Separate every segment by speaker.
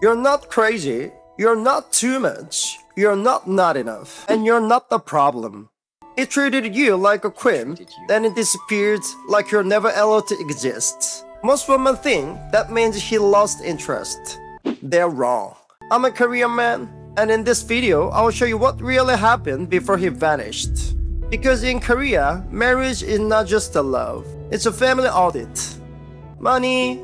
Speaker 1: You're not crazy, you're not too much, you're not enough, and you're not the problem. He treated you like a queen, then it disappeared like you're never allowed to exist. Most women think that means he lost interest. They're wrong. I'm a Korean man, and in this video, I'll show you what really happened before he vanished. Because in Korea, marriage is not just a love, it's a family audit. Money,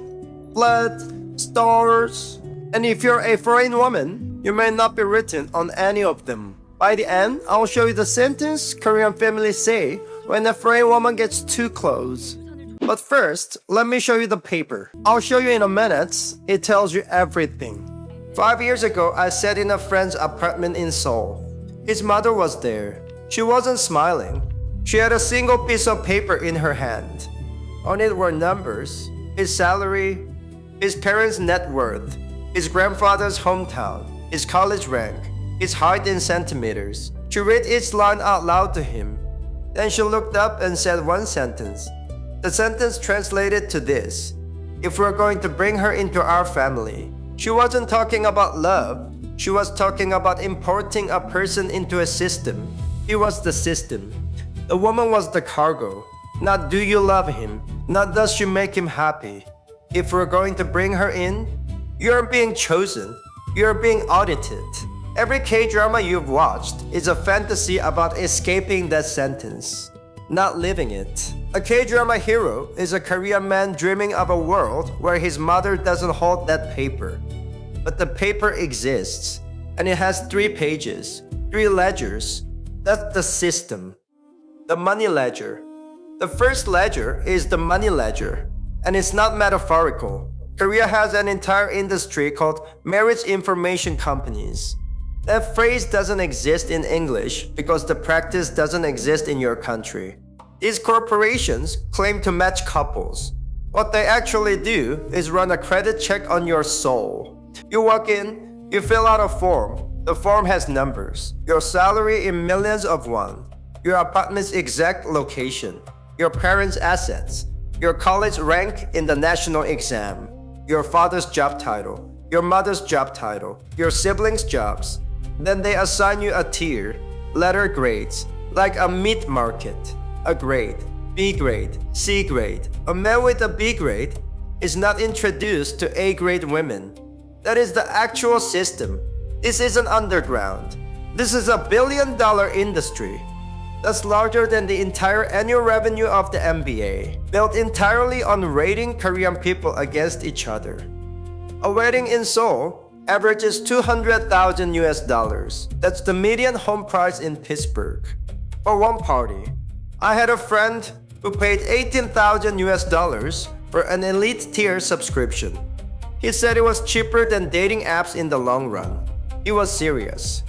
Speaker 1: blood, stars, and if you're a foreign woman, you may not be written on any of them. By the end, I'll show you the sentence Korean families say when a foreign woman gets too close. But first, let me show you the paper. I'll show you in a minute. It tells you everything. 5 years ago, I sat in a friend's apartment in Seoul. His mother was there. She wasn't smiling. She had a single piece of paper in her hand. On it were numbers, his salary, his parents' net worth, his grandfather's hometown, his college rank, his height in centimeters. She read each line out loud to him. Then she looked up and said one sentence. The sentence translated to this: if we're going to bring her into our family. She wasn't talking about love. She was talking about importing a person into a system. He was the system. The woman was the cargo. Not do you love him, not does she make him happy. If we're going to bring her in, you're being chosen. You're being audited. Every K-drama you've watched is a fantasy about escaping that sentence, not living it. A K-drama hero is a Korean man dreaming of a world where his mother doesn't hold that paper. But the paper exists, and it has 3 pages, 3 ledgers. That's the system. The money ledger. The first ledger is the money ledger, and it's not metaphorical. Korea has an entire industry called marriage information companies. That phrase doesn't exist in English because the practice doesn't exist in your country. These corporations claim to match couples. What they actually do is run a credit check on your soul. You walk in, you fill out a form. The form has numbers, your salary in millions of won, your apartment's exact location, your parents' assets, your college rank in the national exam, your father's job title, your mother's job title, your siblings' jobs. Then they assign you a tier, letter grades, like a meat market. A grade, B grade, C grade. A man with a B grade is not introduced to A grade women. That is the actual system. This isn't underground. This is a billion-dollar industry that's larger than the entire annual revenue of the NBA, built entirely on rating Korean people against each other. A wedding in Seoul averages $200,000 US. That's the median home price in Pittsburgh. For one party, I had a friend who paid $18,000 US for an elite tier subscription. He said it was cheaper than dating apps in the long run. He was serious.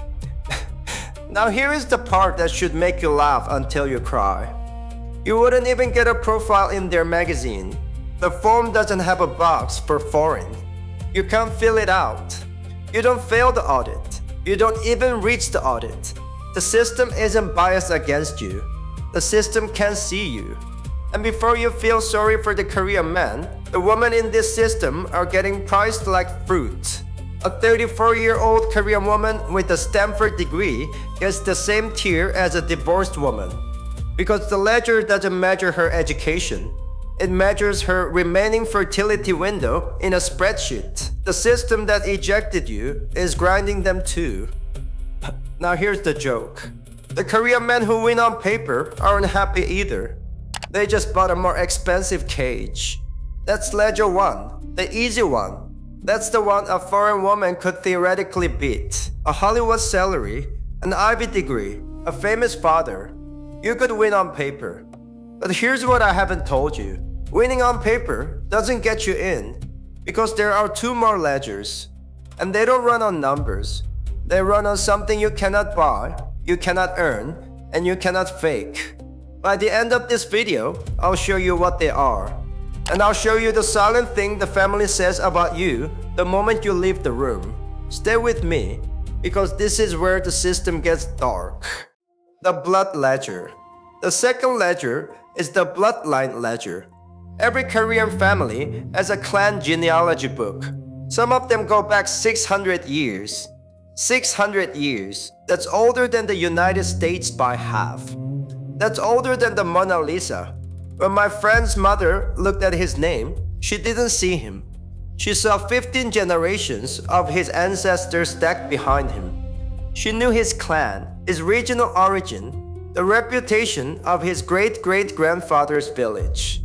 Speaker 1: Now here is the part that should make you laugh until you cry. You wouldn't even get a profile in their magazine. The form doesn't have a box for foreign. You can't fill it out. You don't fail the audit. You don't even reach the audit. The system isn't biased against you. The system can see you. And before you feel sorry for the Korean man, the women in this system are getting priced like fruit. A 34-year-old Korean woman with a Stanford degree gets the same tier as a divorced woman. Because the ledger doesn't measure her education. It measures her remaining fertility window in a spreadsheet. The system that ejected you is grinding them too. Now here's the joke. The Korean men who win on paper aren't happy either. They just bought a more expensive cage. That's ledger 1, the easy one. That's the one a foreign woman could theoretically beat. A Hollywood salary, an Ivy degree, a famous father. You could win on paper. But here's what I haven't told you. Winning on paper doesn't get you in because there are 2 more ledgers. And they don't run on numbers. They run on something you cannot buy, you cannot earn, and you cannot fake. By the end of this video, I'll show you what they are. And I'll show you the silent thing the family says about you the moment you leave the room. Stay with me, because this is where the system gets dark. The blood ledger. The second ledger is the bloodline ledger. Every Korean family has a clan genealogy book. Some of them go back 600 years. 600 years. That's older than the United States by half. That's older than the Mona Lisa. When my friend's mother looked at his name, she didn't see him. She saw 15 generations of his ancestors stacked behind him. She knew his clan, his regional origin, the reputation of his great-great-grandfather's village.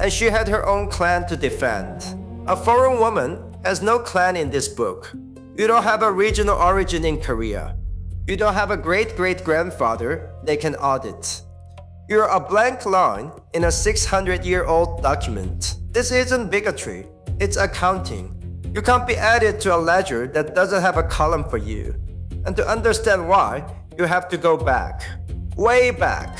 Speaker 1: And she had her own clan to defend. A foreign woman has no clan in this book. You don't have a regional origin in Korea. You don't have a great-great-grandfather they can audit. You're a blank line in a 600-year-old document. This isn't bigotry, it's accounting. You can't be added to a ledger that doesn't have a column for you. And to understand why, you have to go back. Way back.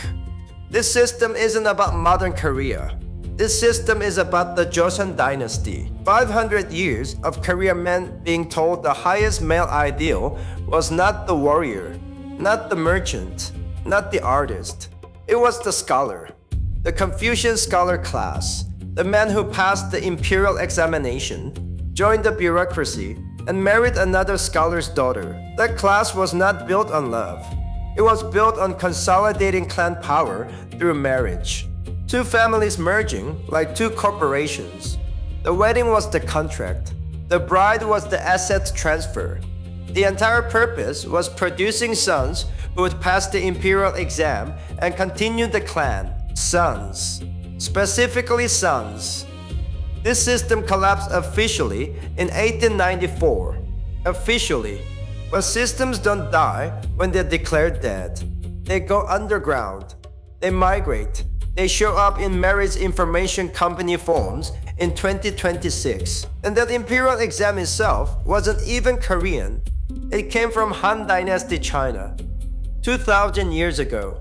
Speaker 1: This system isn't about modern Korea. This system is about the Joseon dynasty. 500 years of Korean men being told the highest male ideal was not the warrior, not the merchant, not the artist. It was the scholar, the Confucian scholar class, the man who passed the imperial examination, joined the bureaucracy, and married another scholar's daughter. That class was not built on love. It was built on consolidating clan power through marriage. Two families merging like two corporations. The wedding was the contract. The bride was the asset transfer. The entire purpose was producing sons who would pass the imperial exam and continue the clan. Sons. Specifically sons. This system collapsed officially in 1894. Officially. But systems don't die when they're declared dead. They go underground. They migrate. They show up in marriage information company forms in 2026. And that imperial exam itself wasn't even Korean. It came from Han Dynasty China. 2,000 years ago.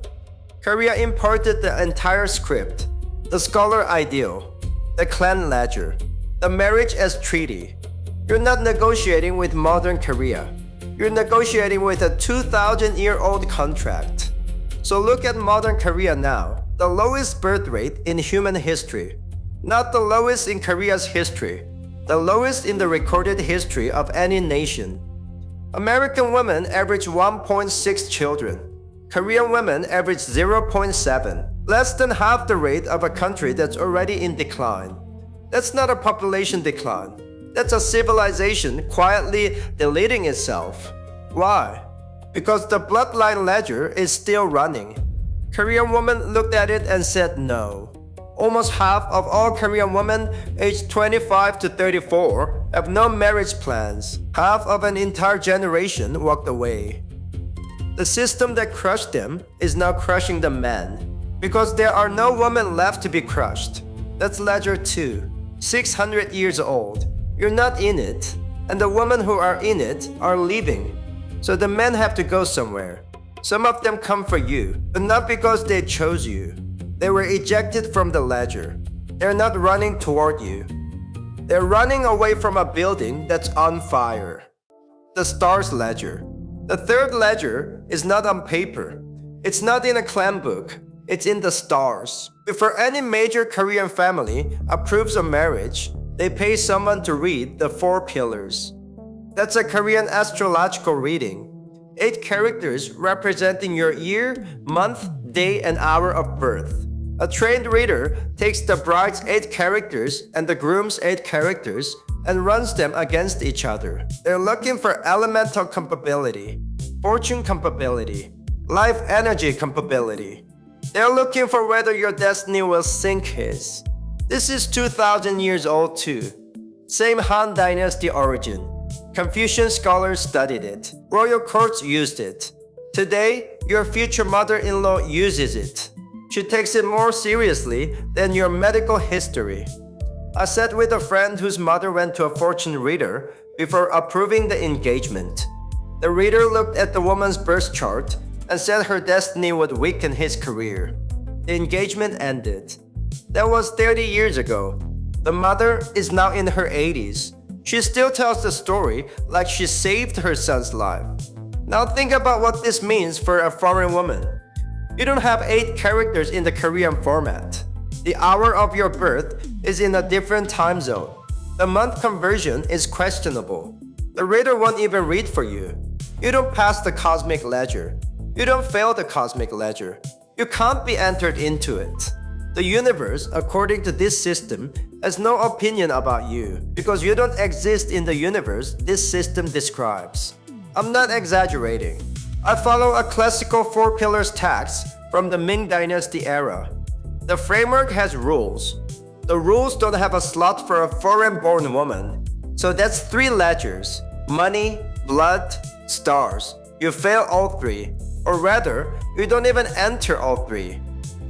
Speaker 1: Korea imported the entire script, the scholar ideal, the clan ledger, the marriage as treaty. You're not negotiating with modern Korea. You're negotiating with a 2,000-year-old contract. So look at modern Korea now, the lowest birth rate in human history. Not the lowest in Korea's history, the lowest in the recorded history of any nation. American women average 1.6 children. Korean women average 0.7, less than half the rate of a country that's already in decline. That's not a population decline. That's a civilization quietly deleting itself. Why? Because the bloodline ledger is still running. Korean women looked at it and said no. Almost half of all Korean women aged 25 to 34 have no marriage plans. Half of an entire generation walked away. The system that crushed them is now crushing the men. Because there are no women left to be crushed. That's ledger 2, 600 years old. You're not in it, and the women who are in it are leaving. So the men have to go somewhere. Some of them come for you, but not because they chose you. They were ejected from the ledger. They're not running toward you. They're running away from a building that's on fire. The stars ledger. The third ledger is not on paper. It's not in a clan book. It's in the stars. Before any major Korean family approves a marriage, they pay someone to read the 4 pillars. That's a Korean astrological reading. 8 characters representing your year, month, day, and hour of birth. A trained reader takes the bride's 8 characters and the groom's 8 characters and runs them against each other. They're looking for elemental compatibility, fortune compatibility, life energy compatibility. They're looking for whether your destiny will sync his. This is 2,000 years old too. Same Han Dynasty origin. Confucian scholars studied it. Royal courts used it. Today, your future mother-in-law uses it. She takes it more seriously than your medical history. I sat with a friend whose mother went to a fortune reader before approving the engagement. The reader looked at the woman's birth chart and said her destiny would weaken his career. The engagement ended. That was 30 years ago. The mother is now in her 80s. She still tells the story like she saved her son's life. Now think about what this means for a foreign woman. You don't have 8 characters in the Korean format. The hour of your birth is in a different time zone. The month conversion is questionable. The reader won't even read for you. You don't pass the cosmic ledger. You don't fail the cosmic ledger. You can't be entered into it. The universe, according to this system, has no opinion about you because you don't exist in the universe this system describes. I'm not exaggerating. I follow a classical 4 pillars tax from the Ming Dynasty era. The framework has rules. The rules don't have a slot for a foreign-born woman. So that's 3 ledgers: money, blood, stars. You fail all 3. Or rather, you don't even enter all 3.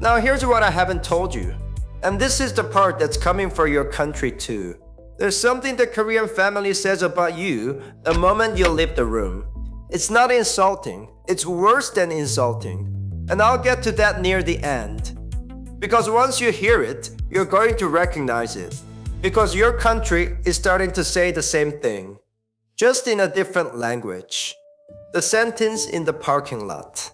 Speaker 1: Now here's what I haven't told you. And this is the part that's coming for your country too. There's something the Korean family says about you the moment you leave the room. It's not insulting. It's worse than insulting. And I'll get to that near the end. Because once you hear it, you're going to recognize it. Because your country is starting to say the same thing, just in a different language. The sentence in the parking lot.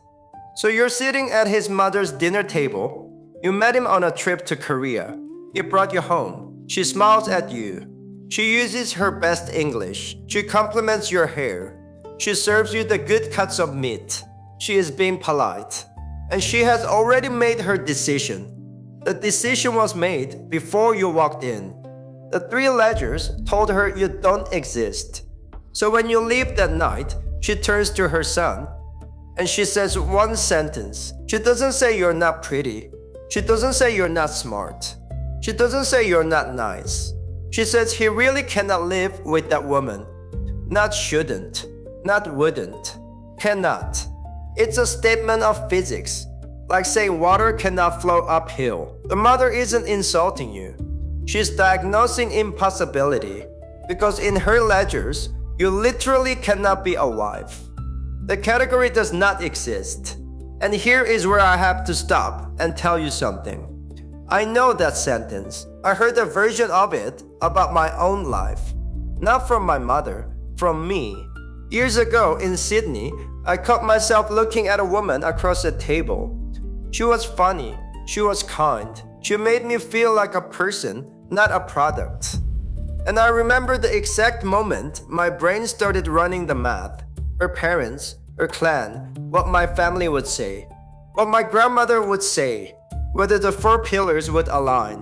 Speaker 1: So you're sitting at his mother's dinner table. You met him on a trip to Korea. He brought you home. She smiles at you. She uses her best English. She compliments your hair. She serves you the good cuts of meat. She is being polite. And she has already made her decision. The decision was made before you walked in. The 3 ledgers told her you don't exist. So when you leave that night, she turns to her son and she says one sentence. She doesn't say you're not pretty. She doesn't say you're not smart. She doesn't say you're not nice. She says he really cannot live with that woman. Not shouldn't, not wouldn't, cannot. It's a statement of physics, like saying water cannot flow uphill. The mother isn't insulting you. She's diagnosing impossibility because in her ledgers, you literally cannot be a wife. The category does not exist. And here is where I have to stop and tell you something. I know that sentence. I heard a version of it about my own life. Not from my mother, from me. Years ago in Sydney, I caught myself looking at a woman across the table. She was funny. She was kind. She made me feel like a person, not a product. And I remember the exact moment my brain started running the math. Her parents, her clan, what my family would say, what my grandmother would say, whether the 4 pillars would align.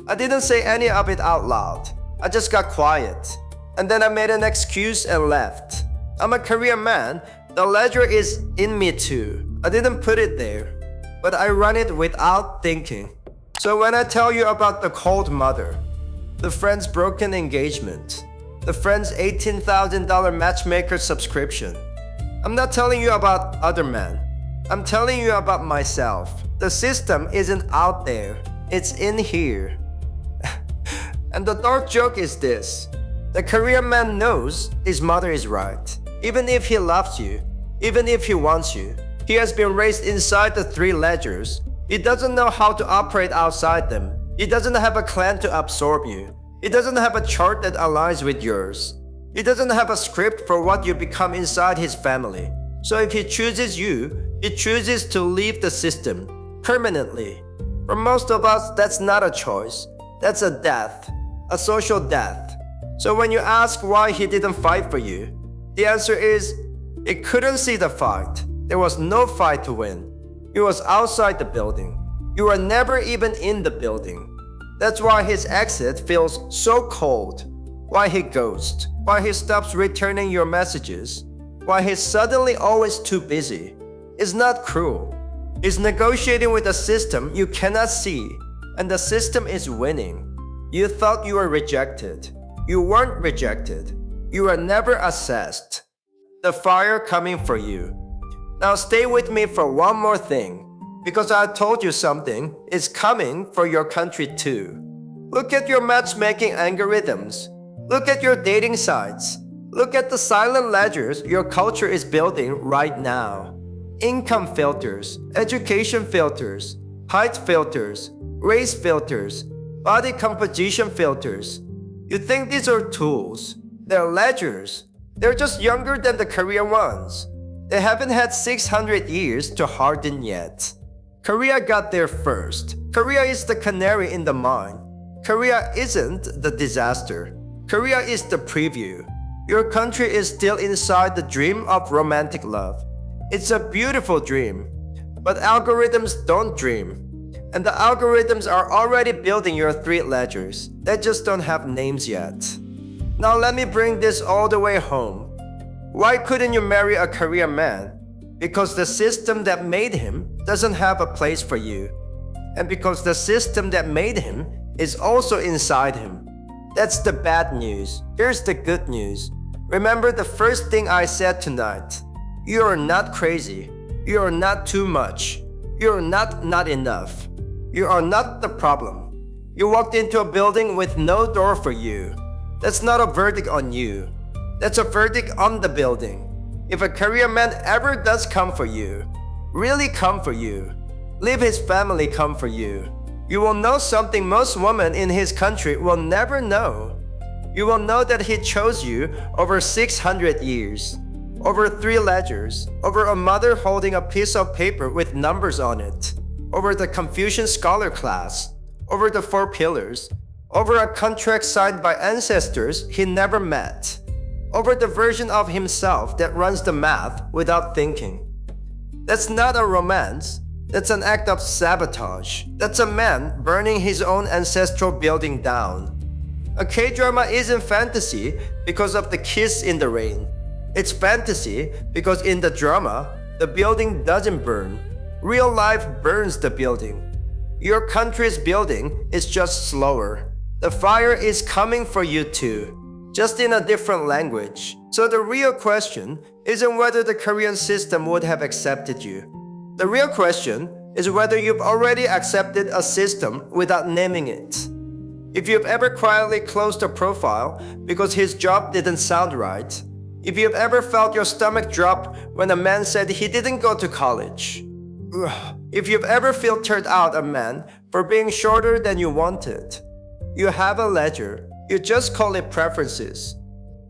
Speaker 1: I didn't say any of it out loud. I just got quiet. And then I made an excuse and left. I'm a Korean man. The ledger is in me too. I didn't put it there, but I run it without thinking. So when I tell you about the cold mother, the friend's broken engagement, the friend's $18,000 matchmaker subscription, I'm not telling you about other men. I'm telling you about myself. The system isn't out there. It's in here. And the dark joke is this. The Korean man knows his mother is right. Even if he loves you, even if he wants you, he has been raised inside the 3 ledgers. He doesn't know how to operate outside them. He doesn't have a clan to absorb you. He doesn't have a chart that aligns with yours. He doesn't have a script for what you become inside his family. So if he chooses you, he chooses to leave the system permanently. For most of us, that's not a choice. That's a death, a social death. So when you ask why he didn't fight for you, the answer is, he couldn't see the fight. There was no fight to win. He was outside the building. You were never even in the building. That's why his exit feels so cold. Why he ghosts. Why he stops returning your messages. Why he's suddenly always too busy. It's not cruel. He's negotiating with a system you cannot see, and the system is winning. You thought you were rejected. You weren't rejected. You were never assessed. The fire coming for you. Now stay with me for one more thing, because I told you something is coming for your country too. Look at your matchmaking algorithms. Look at your dating sites. Look at the silent ledgers your culture is building right now. Income filters, education filters, height filters, race filters, body composition filters. You think these are tools? They're ledgers. They're just younger than the Korean ones. They haven't had 600 years to harden yet. Korea got there first. Korea is the canary in the mine. Korea isn't the disaster. Korea is the preview. Your country is still inside the dream of romantic love. It's a beautiful dream. But algorithms don't dream. And the algorithms are already building your 3 ledgers. They just don't have names yet. Now let me bring this all the way home. Why couldn't you marry a Korean man? Because the system that made him doesn't have a place for you. And because the system that made him is also inside him. That's the bad news. Here's the good news. Remember the first thing I said tonight. You are not crazy. You are not too much. You are not enough. You are not the problem. You walked into a building with no door for you. That's not a verdict on you. That's a verdict on the building. If a Korean man ever does come for you, really come for you, leave his family come for you, you will know something most women in his country will never know. You will know that he chose you over 600 years, over 3 ledgers, over a mother holding a piece of paper with numbers on it, over the Confucian scholar class, over the 4 pillars, over a contract signed by ancestors he never met, over the version of himself that runs the math without thinking. That's not a romance. That's an act of sabotage. That's a man burning his own ancestral building down. A K-drama isn't fantasy because of the kiss in the rain. It's fantasy because in the drama, the building doesn't burn. Real life burns the building. Your country's building is just slower. The fire is coming for you too, just in a different language. So the real question isn't whether the Korean system would have accepted you. The real question is whether you've already accepted a system without naming it. If you've ever quietly closed a profile because his job didn't sound right, if you've ever felt your stomach drop when a man said he didn't go to college, if you've ever filtered out a man for being shorter than you wanted, you have a ledger. You just call it preferences.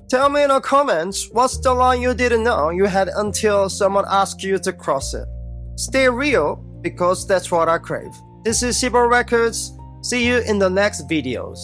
Speaker 1: Tell me in the comments what's the line you didn't know you had until someone asked you to cross it. Stay real, because that's what I crave. This is Sibo Records. See you in the next videos.